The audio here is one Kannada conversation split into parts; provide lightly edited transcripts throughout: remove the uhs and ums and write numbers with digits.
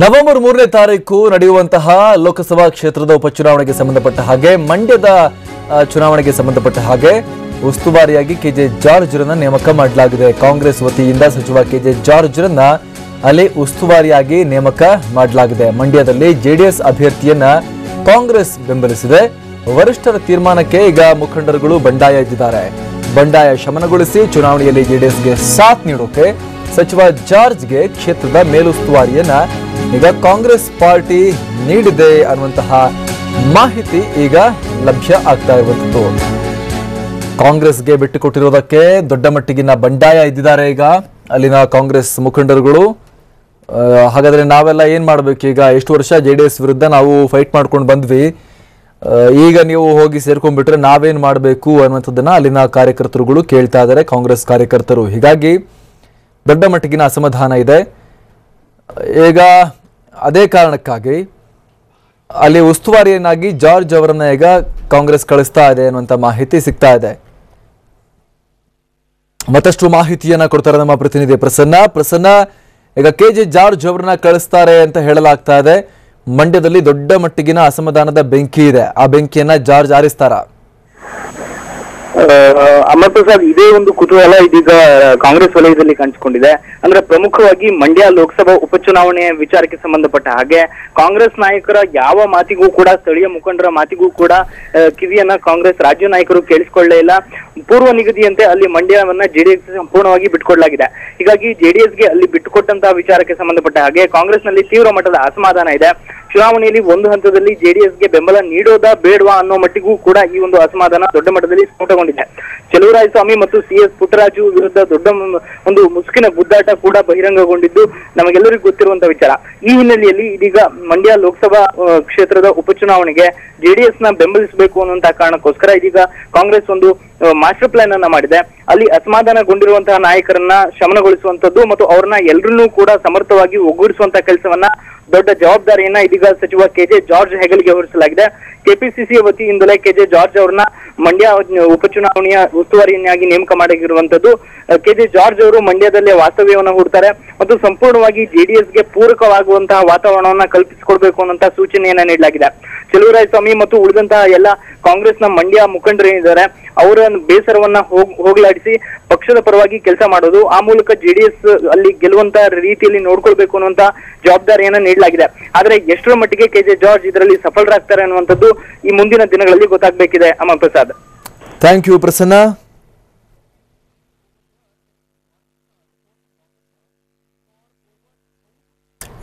ನವೆಂಬರ್ 3ನೇ ತಾರೀಕು ನಡೆಯುವಂತಹ ಲೋಕಸಭಾ ಕ್ಷೇತ್ರದ ಉಪಚುನಾವಣೆಗೆ ಸಂಬಂಧಪಟ್ಟ ಹಾಗೆ ಮಂಡ್ಯದ ಚುನಾವಣೆಗೆ ಸಂಬಂಧಪಟ್ಟ ಹಾಗೆ ಉಸ್ತುವಾರಿಯಾಗಿ ಕೆಜೆ ಜಾರ್ಜ್ ರನ್ನ ನೇಮಕ ಮಾಡಲಾಗಿದೆ. ಕಾಂಗ್ರೆಸ್ ವತಿಯಿಂದ ಸಚಿವ ಕೆಜೆ ಜಾರ್ಜ್ ರನ್ನ ಅಲ್ಲಿ ಉಸ್ತುವಾರಿಯಾಗಿ ನೇಮಕ ಮಾಡಲಾಗಿದೆ. ಮಂಡ್ಯದಲ್ಲಿ ಜೆಡಿಎಸ್ ಅಭ್ಯರ್ಥಿಯನ್ನ ಕಾಂಗ್ರೆಸ್ ಬೆಂಬಲಿಸಿದೆ. ವರಿಷ್ಠರ ತೀರ್ಮಾನಕ್ಕೆ ಈಗ ಮುಖಂಡರುಗಳು ಬಂಡಾಯ ಎದ್ದಿದ್ದಾರೆ. ಬಂಡಾಯ ಶಮನಗೊಳಿಸಿ ಚುನಾವಣೆಯಲ್ಲಿ ಜೆಡಿಎಸ್ಗೆ ಸಾಥ್ ನೀಡೋಕೆ ಸಚಿವ ಜಾರ್ಜ್ಗೆ ಕ್ಷೇತ್ರದ ಮೇಲುಸ್ತುವಾರಿಯನ್ನ ಈಗ ಕಾಂಗ್ರೆಸ್ ಪಾರ್ಟಿ ನೀಡಿದೆ ಅನ್ನುವಂತಹ ಮಾಹಿತಿ ಈಗ ಲಭ್ಯ ಆಗ್ತಾ ಇರುವಂತದ್ದು. ಕಾಂಗ್ರೆಸ್ಗೆ ಬಿಟ್ಟುಕೊಟ್ಟಿರೋದಕ್ಕೆ ದೊಡ್ಡ ಮಟ್ಟಿಗಿನ ಬಂಡಾಯ ಇದ್ದಿದ್ದಾರೆ ಈಗ ಅಲ್ಲಿನ ಕಾಂಗ್ರೆಸ್ ಮುಖಂಡರುಗಳು. ಹಾಗಾದ್ರೆ ನಾವೆಲ್ಲ ಏನ್ ಮಾಡ್ಬೇಕು ಈಗ? ಎಷ್ಟು ವರ್ಷ ಜೆಡಿಎಸ್ ವಿರುದ್ಧ ನಾವು ಫೈಟ್ ಮಾಡ್ಕೊಂಡು ಬಂದ್ವಿ, ಈಗ ನೀವು ಹೋಗಿ ಸೇರ್ಕೊಂಡ್ಬಿಟ್ರೆ ನಾವೇನ್ ಮಾಡಬೇಕು ಅನ್ನುವಂಥದ್ದನ್ನ ಅಲ್ಲಿನ ಕಾರ್ಯಕರ್ತರುಗಳು ಕೇಳ್ತಾ ಇದ್ದಾರೆ, ಕಾಂಗ್ರೆಸ್ ಕಾರ್ಯಕರ್ತರು. ಹೀಗಾಗಿ ದೊಡ್ಡ ಮಟ್ಟಿಗಿನ ಅಸಮಾಧಾನ ಇದೆ. ಈಗ ಅದೇ ಕಾರಣಕ್ಕಾಗಿ ಅಲ್ಲಿ ಉಸ್ತುವಾರಿಯನ್ನಾಗಿ ಜಾರ್ಜ್ ಅವರನ್ನ ಈಗ ಕಾಂಗ್ರೆಸ್ ಕಳಿಸ್ತಾ ಇದೆ ಅನ್ನುವಂಥ ಮಾಹಿತಿ ಸಿಗ್ತಾ ಇದೆ. ಮತ್ತಷ್ಟು ಮಾಹಿತಿಯನ್ನ ಕೊಡ್ತಾರೆ ನಮ್ಮ ಪ್ರತಿನಿಧಿ ಪ್ರಸನ್ನ. ಈಗ ಕೆಜೆ ಜಾರ್ಜ್ ಅವರನ್ನ ಕಳಿಸ್ತಾರೆ ಅಂತ ಹೇಳಲಾಗ್ತಾ ಇದೆ. ಮಂಡ್ಯದಲ್ಲಿ ದೊಡ್ಡ ಮಟ್ಟಿಗಿನ ಅಸಮಾಧಾನದ ಬೆಂಕಿ ಇದೆ. ಆ ಬೆಂಕಿಯನ್ನ ಜಾರ್ಜ್ ಆರಿಸ್ತಾರ? ಅಮರ್ ಪ್ರಸಾದ್, ಇದೇ ಒಂದು ಕುತೂಹಲ ಇದೀಗ ಕಾಂಗ್ರೆಸ್ ವಲಯದಲ್ಲಿ ಕಾಣಿಸಿಕೊಂಡಿದೆ. ಅಂದ್ರೆ ಪ್ರಮುಖವಾಗಿ ಮಂಡ್ಯ ಲೋಕಸಭಾ ಉಪಚುನಾವಣೆಯ ವಿಚಾರಕ್ಕೆ ಸಂಬಂಧಪಟ್ಟ ಹಾಗೆ ಕಾಂಗ್ರೆಸ್ ನಾಯಕರ ಯಾವ ಮಾತಿಗೂ ಕೂಡ, ಸ್ಥಳೀಯ ಮುಖಂಡರ ಮಾತಿಗೂ ಕೂಡ ಕಿವಿಯನ್ನ ಕಾಂಗ್ರೆಸ್ ರಾಜ್ಯ ನಾಯಕರು ಕೇಳಿಸಿಕೊಳ್ಳೇ ಇಲ್ಲ. ಪೂರ್ವ ನಿಗದಿಯಂತೆ ಅಲ್ಲಿ ಮಂಡ್ಯವನ್ನ ಜೆಡಿಎಸ್ ಸಂಪೂರ್ಣವಾಗಿ ಬಿಟ್ಟುಕೊಡಲಾಗಿದೆ. ಹೀಗಾಗಿ ಜೆಡಿಎಸ್ಗೆ ಅಲ್ಲಿ ಬಿಟ್ಟುಕೊಟ್ಟಂತಹ ವಿಚಾರಕ್ಕೆ ಸಂಬಂಧಪಟ್ಟ ಹಾಗೆ ಕಾಂಗ್ರೆಸ್ನಲ್ಲಿ ತೀವ್ರ ಮಟ್ಟದ ಅಸಮಾಧಾನ ಇದೆ. ಚುನಾವಣೆಯಲ್ಲಿ ಒಂದು ಹಂತದಲ್ಲಿ ಜೆಡಿಎಸ್ಗೆ ಬೆಂಬಲ ನೀಡೋದಾ ಬೇಡವಾ ಅನ್ನೋ ಮಟ್ಟಿಗೂ ಕೂಡ ಈ ಒಂದು ಅಸಮಾಧಾನ ದೊಡ್ಡ ಮಟ್ಟದಲ್ಲಿ ಸ್ಫೋಟಗೊಂಡಿದೆ. ಚಲುವರಾಯಸ್ವಾಮಿ ಮತ್ತು CS ಪುಟ್ಟರಾಜು ವಿರುದ್ಧ ದೊಡ್ಡ ಒಂದು ಮುಸುಕಿನ ಗುದ್ದಾಟ ಕೂಡ ಬಹಿರಂಗಗೊಂಡಿದ್ದು ನಮಗೆಲ್ಲರಿಗೂ ಗೊತ್ತಿರುವಂತಹ ವಿಚಾರ. ಈ ಹಿನ್ನೆಲೆಯಲ್ಲಿ ಇದೀಗ ಮಂಡ್ಯ ಲೋಕಸಭಾ ಕ್ಷೇತ್ರದ ಉಪಚುನಾವಣೆಗೆ ಜೆಡಿಎಸ್ ನ ಬೆಂಬಲಿಸಬೇಕು ಅನ್ನುವಂತಹ ಕಾರಣಕ್ಕೋಸ್ಕರ ಇದೀಗ ಕಾಂಗ್ರೆಸ್ ಒಂದು ಮಾಸ್ಟರ್ ಪ್ಲಾನ್ ಅನ್ನ ಮಾಡಿದೆ. ಅಲ್ಲಿ ಅಸಮಾಧಾನಗೊಂಡಿರುವಂತಹ ನಾಯಕರನ್ನ ಶಮನಗೊಳಿಸುವಂತದ್ದು ಮತ್ತು ಅವ್ರನ್ನ ಎಲ್ಲರನ್ನೂ ಕೂಡ ಸಮರ್ಥವಾಗಿ ಒಗ್ಗೂಡಿಸುವಂತಹ ಕೆಲಸವನ್ನ, ದೊಡ್ಡ ಜವಾಬ್ದಾರಿಯನ್ನ ಇದೀಗ ಸಚಿವ ಕೆಜೆ ಜಾರ್ಜ್ ಹೆಗಲಿಗೆ ಹೊರಿಸಲಾಗಿದೆ. ಕೆಪಿಸಿಸಿ ವತಿಯಿಂದಲೇ ಕೆಜೆ ಜಾರ್ಜ್ ಅವರನ್ನ ಮಂಡ್ಯ ಉಪಚುನಾವಣೆಯ ಉಸ್ತುವಾರಿಯನ್ನಾಗಿ ನೇಮಕ ಮಾಡಿರುವಂತದ್ದು. ಕೆಜೆ ಜಾರ್ಜ್ ಅವರು ಮಂಡ್ಯದಲ್ಲೇ ವಾಸ್ತವ್ಯವನ್ನು ಹೂಡ್ತಾರೆ ಮತ್ತು ಸಂಪೂರ್ಣವಾಗಿ ಜೆಡಿಎಸ್ಗೆ ಪೂರಕವಾಗುವಂತಹ ವಾತಾವರಣವನ್ನ ಕಲ್ಪಿಸಿಕೊಡ್ಬೇಕು ಅನ್ನುವಂತಹ ಸೂಚನೆಯನ್ನ ನೀಡಲಾಗಿದೆ. ಚಲುವರಾಯಸ್ವಾಮಿ ಮತ್ತು ಉಳಿದಂತಹ ಎಲ್ಲ ಕಾಂಗ್ರೆಸ್ನ ಮಂಡ್ಯ ಮುಖಂಡರೇನಿದ್ದಾರೆ ಅವರ ಬೇಸರವನ್ನ ಹೋಗಲಾಡಿಸಿ ಪಕ್ಷದ ಪರವಾಗಿ ಕೆಲಸ ಮಾಡೋದು, ಆ ಮೂಲಕ ಜೆಡಿಎಸ್ ಅಲ್ಲಿ ಗೆಲ್ಲುವಂತ ರೀತಿಯಲ್ಲಿ ನೋಡ್ಕೊಳ್ಬೇಕು ಅನ್ನುವಂತ ಜವಾಬ್ದಾರಿಯನ್ನ ನೀಡಲಾಗಿದೆ. ಆದ್ರೆ ಎಷ್ಟರ ಮಟ್ಟಿಗೆ ಕೆಜೆ ಜಾರ್ಜ್ ಇದರಲ್ಲಿ ಸಫಲರಾಗ್ತಾರೆ ಅನ್ನುವಂಥದ್ದು ಈ ಮುಂದಿನ ದಿನಗಳಲ್ಲಿ ಗೊತ್ತಾಗಬೇಕಿದೆ. Amar Prasad, thank you Prasanna.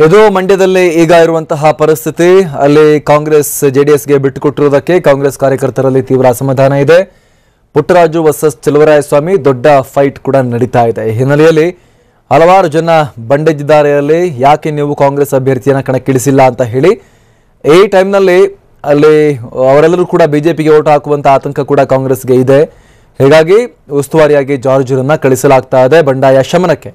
ಇದು ಮಂಡ್ಯದಲ್ಲಿ ಈಗ ಇರುವಂತಹ ಪರಿಸ್ಥಿತಿ. ಅಲ್ಲಿ ಕಾಂಗ್ರೆಸ್ ಜೆಡಿಎಸ್ಗೆ ಬಿಟ್ಟುಕೊಟ್ಟಿರುವುದಕ್ಕೆ ಕಾಂಗ್ರೆಸ್ ಕಾರ್ಯಕರ್ತರಲ್ಲಿ ತೀವ್ರ ಅಸಮಾಧಾನ ಇದೆ. ಪುಟ್ಟರಾಜು ವರ್ಸಸ್ ಚಲುವರಾಯಸ್ವಾಮಿ ದೊಡ್ಡ ಫೈಟ್ ಕೂಡ ನಡೀತಾ ಇದೆ. ಈ ಹಿನ್ನೆಲೆಯಲ್ಲಿ ಹಲವಾರು ಜನ ಬಂಡೆದ್ದಿದ್ದಾರೆ. ಅಲ್ಲಿ ಯಾಕೆ ನೀವು ಕಾಂಗ್ರೆಸ್ ಅಭ್ಯರ್ಥಿಯನ್ನ ಕಣಕ್ಕಿಳಿಸಿಲ್ಲ ಅಂತ ಹೇಳಿ ಈ ಟೈಮ್ನಲ್ಲಿ ಅಲ್ಲಿ ಅವರೆಲ್ಲರೂ ಕೂಡ ಬಿಜೆಪಿಗೆ ಓಟ್ ಹಾಕುವಂತ ಆತಂಕ ಕೂಡ ಕಾಂಗ್ರೆಸ್ಗೆ ಇದೆ. ಹೀಗಾಗಿ ಉಸ್ತುವಾರಿಯಾಗಿ ಜಾರ್ಜ್ ರನ್ನ ಕಳಿಸಲಾಗ್ತಾ ಇದೆ ಬಂಡಾಯ ಶಮನಕ್ಕೆ.